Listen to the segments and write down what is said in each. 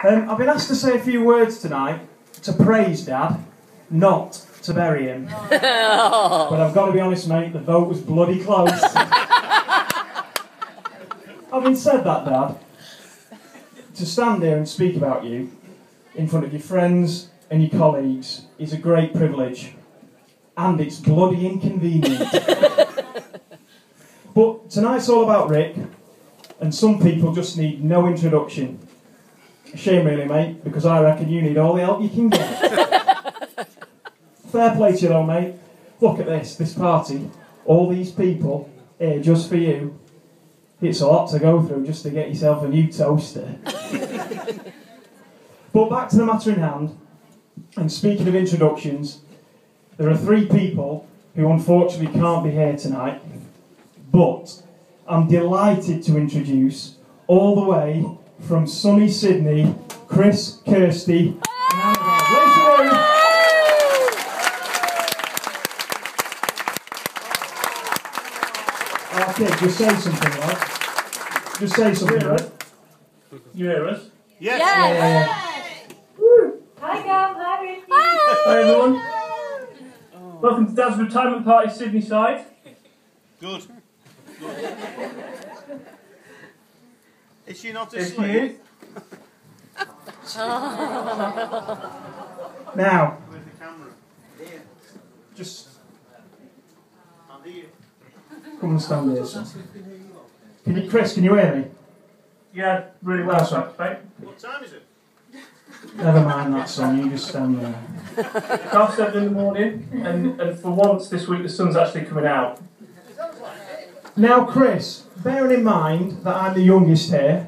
I've been asked to say a few words tonight to praise Dad, not to bury him. But I've got to be honest, mate, the vote was bloody close. Having said that, Dad, to stand here and speak about you in front of your friends and your colleagues is a great privilege. And it's bloody inconvenient. But tonight's all about Rick, and some people just need no introduction. A shame really, mate, because I reckon you need all the help you can get. Fair play to you though, mate. Look at this party. All these people here just for you. It's a lot to go through just to get yourself a new toaster. But back to the matter in hand, and speaking of introductions, there are 3 people who unfortunately can't be here tonight, but I'm delighted to introduce, all the way from sunny Sydney, Chris, Kirsty, and Annabelle. Okay, just say something, right? Just say something, right? You hear us? Yes. Yeah. Hi, Gam. Hi, Ricky. Hi, everyone. Welcome to Dad's retirement party, Sydney side. Good. Is she not It's asleep? you. Now, Where's the camera? Here. just I'm here. come and stand here, son. Chris, can you hear me? Yeah, really well, Awesome. thanks, mate. What time is it? Never mind that, son, you just stand there. 7:30 in the morning, and for once this week the sun's actually coming out. Now, Chris, bearing in mind that I'm the youngest here,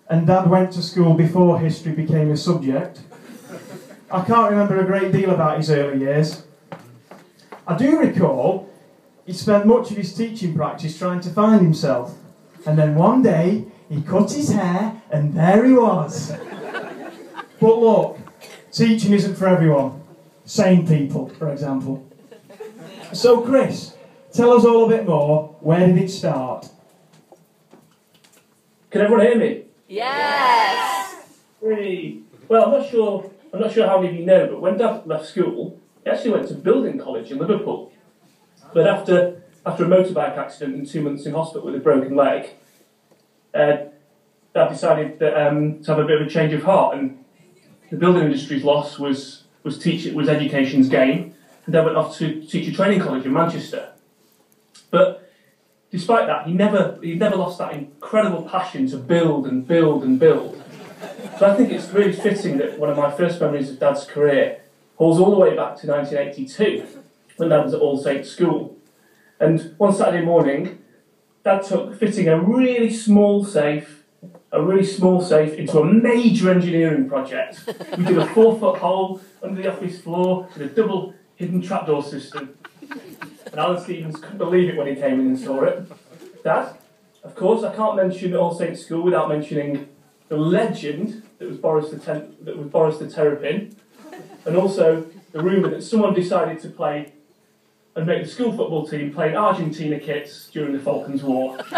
and Dad went to school before history became a subject, I can't remember a great deal about his early years. I do recall he spent much of his teaching practice trying to find himself, and then one day he cut his hair, and there he was. But look, teaching isn't for everyone. Sane people, for example. So, Chris, tell us all a bit more. Where did it start? Can everyone hear me? Yes. Really? Well, I'm not sure how many of you know, but when Dad left school, he actually went to building college in Liverpool. But after a motorbike accident and 2 months in hospital with a broken leg, Dad decided that, to have a bit of a change of heart, and the building industry's loss was education's gain, and Dad went off to teacher training college in Manchester. But despite that, he never lost that incredible passion to build and build and build. So I think it's really fitting that one of my first memories of Dad's career holds all the way back to 1982, when Dad was at All Saints School. And one Saturday morning, Dad took fitting a really small safe into a major engineering project. We did a 4-foot hole under the office floor with a double hidden trapdoor system. And Alan Stevens couldn't believe it when he came in and saw it. Dad, of course, I can't mention All Saints School without mentioning the legend that was Boris the Terrapin, and also the rumour that someone decided to play and make the school football team play in Argentina kits during the Falklands War. But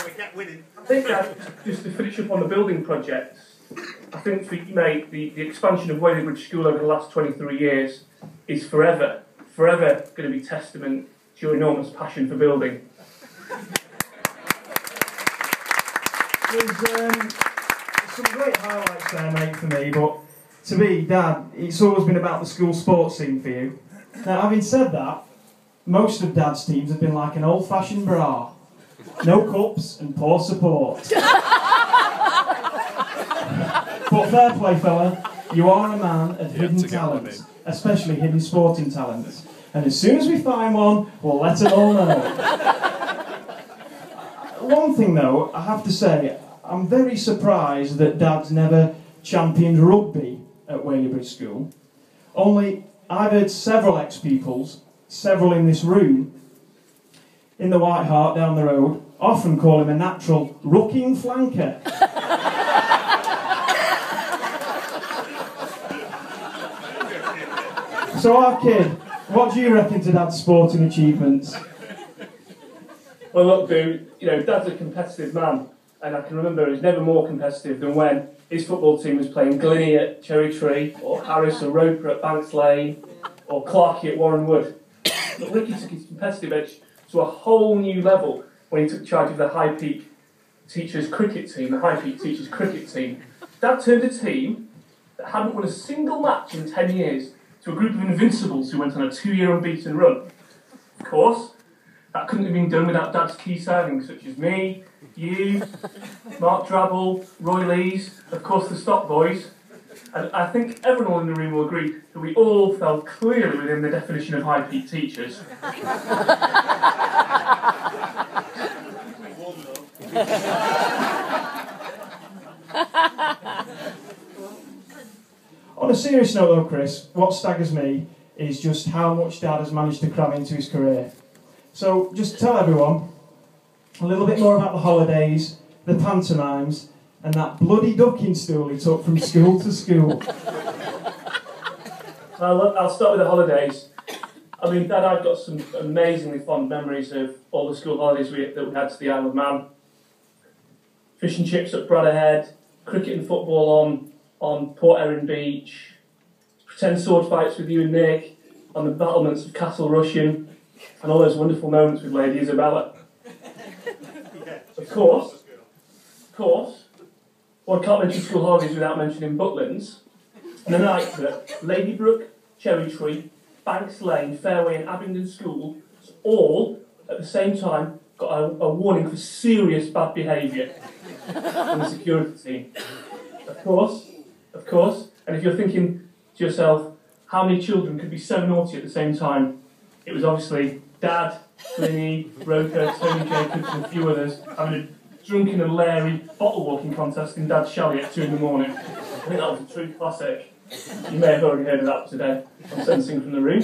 we kept winning. I think that, just to finish up on the building project, I think for you, mate, the expansion of Whaley School over the last 23 years is forever going to be testament to your enormous passion for building. There's some great highlights there, mate, for me, but to me, Dad, it's always been about the school sports scene for you. Now, having said that, most of Dad's teams have been like an old-fashioned bra. No cups and poor support. But fair play, fella, you are a man of hidden talents, especially hidden sporting talents. And as soon as we find one, we'll let it all know. One thing, though, I have to say, I'm very surprised that Dad's never championed rugby at Whaley School. Only, I've heard several ex-pupils, several in this room, in the White Hart down the road, often call him a natural rucking flanker. So our kid, what do you reckon to Dad's sporting achievements? Well, look, Boo, you know, Dad's a competitive man, and I can remember he was never more competitive than when his football team was playing Glinny at Cherry Tree, or Harris or Roper at Banks Lane, or Clarkey at Warren Wood. But Ricky took his competitive edge to a whole new level when he took charge of the High Peak Teachers cricket team, the High Peak Teachers cricket team. Dad turned a team that hadn't won a single match in 10 years to a group of invincibles who went on a 2-year unbeaten run. Of course, that couldn't have been done without Dad's key signings such as me, you, Mark Drabble, Roy Lees, of course the Stock Boys. And I think everyone in the room will agree that we all fell clearly within the definition of High Peak Teachers. On a serious note though, Chris, what staggers me is just how much Dad has managed to cram into his career. So just tell everyone a little bit more about the holidays, the pantomimes, and that bloody ducking stool he took from school to school. I'll start with the holidays. I mean, Dad, I've got some amazingly fond memories of all the school holidays that we had to the Isle of Man. Fish and chips at Bradderhead, cricket and football on Port Erin Beach, pretend sword fights with you and Nick on the battlements of Castle Rushen, and all those wonderful moments with Lady Isabella. Of course, one can't mention school holidays without mentioning Butlins, and the night that Ladybrook, Cherry Tree, Banks Lane, Fairway and Abingdon Schools all, at the same time, got a warning for serious bad behaviour from the security team. Of course, and if you're thinking to yourself, how many children could be so naughty at the same time? It was obviously Dad, Glinny, Roker, Tony Jacobs and a few others having a drunken and leery bottle walking contest in Dad's chalet at 2 in the morning. I think that was a true classic. You may have already heard of that today. I'm sensing from the room.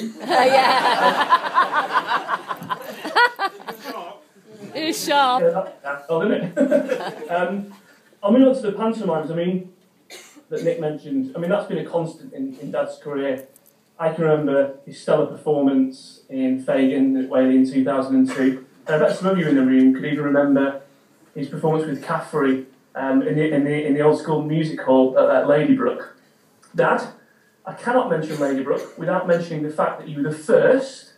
It's sharp. Yeah, that's all, isn't it? I'll move on to the pantomimes. I mean, that Nick mentioned. I mean, that's been a constant in Dad's career. I can remember his stellar performance in Fagin at Whaley in 2002. I bet some of you in the room could even remember his performance with Caffrey in the old school music hall at Ladybrook. Dad, I cannot mention Ladybrook without mentioning the fact that you were the first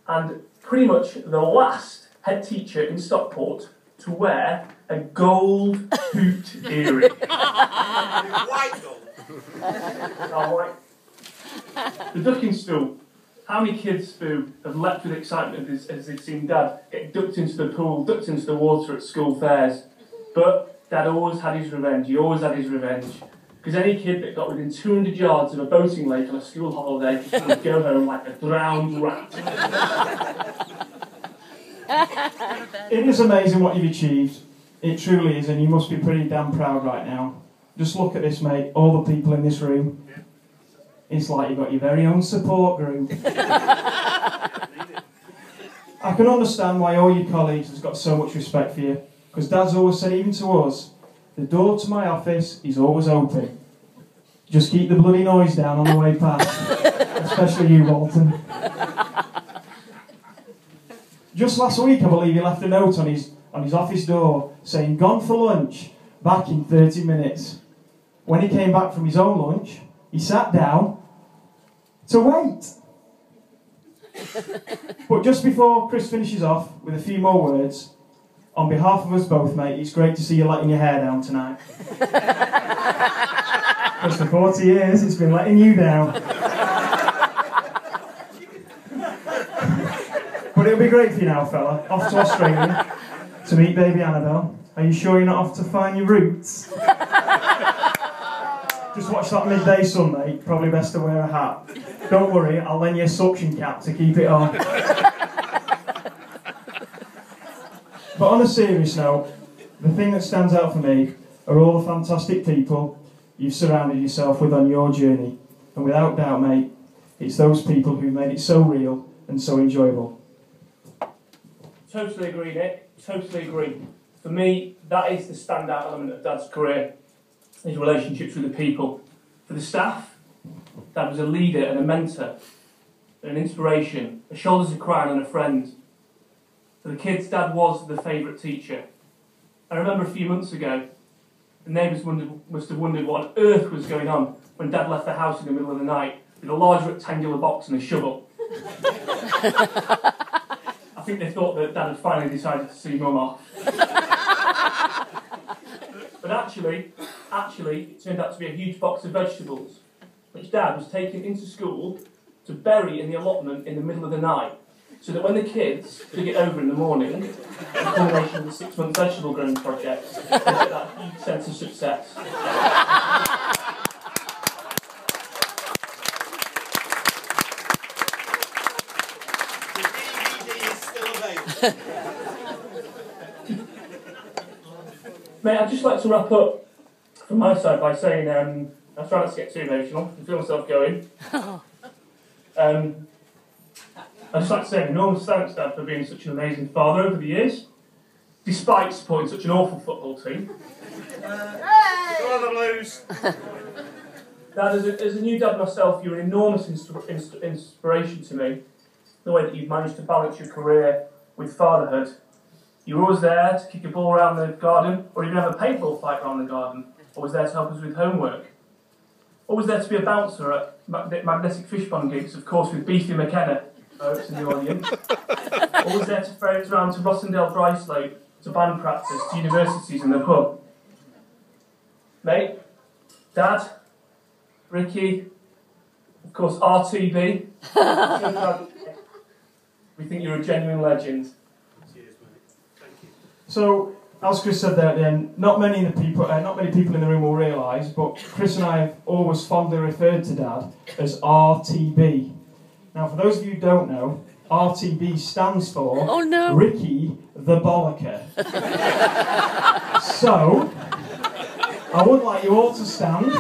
and pretty much the last head teacher in Stockport to wear a gold hooped earring. White gold. Oh, white. The ducking stool. How many kids who have leapt with excitement as they've seen Dad get ducked into the pool, ducked into the water at school fairs? But Dad always had his revenge. He always had his revenge. Because any kid that got within 200 yards of a boating lake on a school holiday would go home like a drowned rat. It is amazing what you've achieved. It truly is, and you must be pretty damn proud right now. Just look at this, mate. All the people in this room. It's like you've got your very own support group. I can understand why all your colleagues have got so much respect for you, because Dad's always said, even to us, the door to my office is always open. Just keep the bloody noise down on the way past, especially you, Walton. Just last week, I believe he left a note on his office door saying, "Gone for lunch, back in 30 minutes." When he came back from his own lunch, he sat down to wait. But just before Chris finishes off with a few more words, on behalf of us both, mate, it's great to see you letting your hair down tonight. Because for 40 years, it's been letting you down. But it'll be great for you now, fella. Off to Australia to meet baby Annabelle. Are you sure you're not off to find your roots? Just watch that midday sun, mate. Probably best to wear a hat. Don't worry, I'll lend you a suction cap to keep it on. But on a serious note, the thing that stands out for me are all the fantastic people you've surrounded yourself with on your journey. And without doubt, mate, it's those people who made it so real and so enjoyable. Totally agree, Nick. Totally agree. For me, that is the standout element of Dad's career, his relationships with the people. For the staff, Dad was a leader and a mentor, an inspiration, a shoulder to cry on and a friend. For For the kids, Dad was the favourite teacher. I remember a few months ago, the neighbours must have wondered what on earth was going on when Dad left the house in the middle of the night with a large rectangular box and a shovel. I think they thought that Dad had finally decided to see Mum off. But actually, it turned out to be a huge box of vegetables, which Dad was taking into school to bury in the allotment in the middle of the night, so that when the kids took it over in the morning, the culmination of the 6-month vegetable growing project, they get that huge sense of success. The DVD is still available. Mate, I'd just like to wrap up from my side by saying, I try not to get too emotional, I feel myself going. I'd just like to say an enormous thanks, Dad, for being such an amazing father over the years, despite supporting such an awful football team. Go on the Blues! Dad, as a new dad myself, you're an enormous inspiration to me, the way that you've managed to balance your career with fatherhood. You were always there to kick a ball around the garden, or even have a paintball fight around the garden, always there to help us with homework. Always there to be a bouncer at magnetic fish pond gigs, of course, with Beefy McKenna, folks in the audience. Always there to ferry us around to Rossendale Dry Slope, to band practice, to universities and the pub. Mate, Dad, Ricky, of course RTB. We think you're a genuine legend. Cheers, mate. Thank you. So, as Chris said there at the end, not many people in the room will realise, but Chris and I have always fondly referred to Dad as RTB. Now, for those of you who don't know, RTB stands for Ricky the Bollocker. So, I would like you all to stand.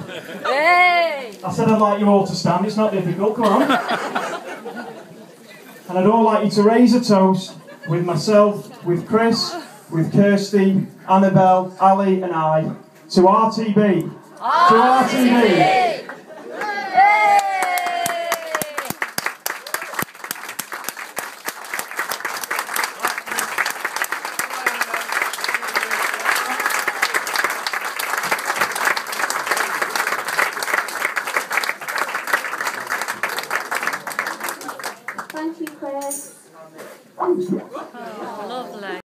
Hey! I said I'd like you all to stand, it's not difficult, come on. And I'd all like you to raise a toast with myself, with Chris, with Kirsty, Annabelle, Ali and I, to RTB. To RTB. Thank you, Chris.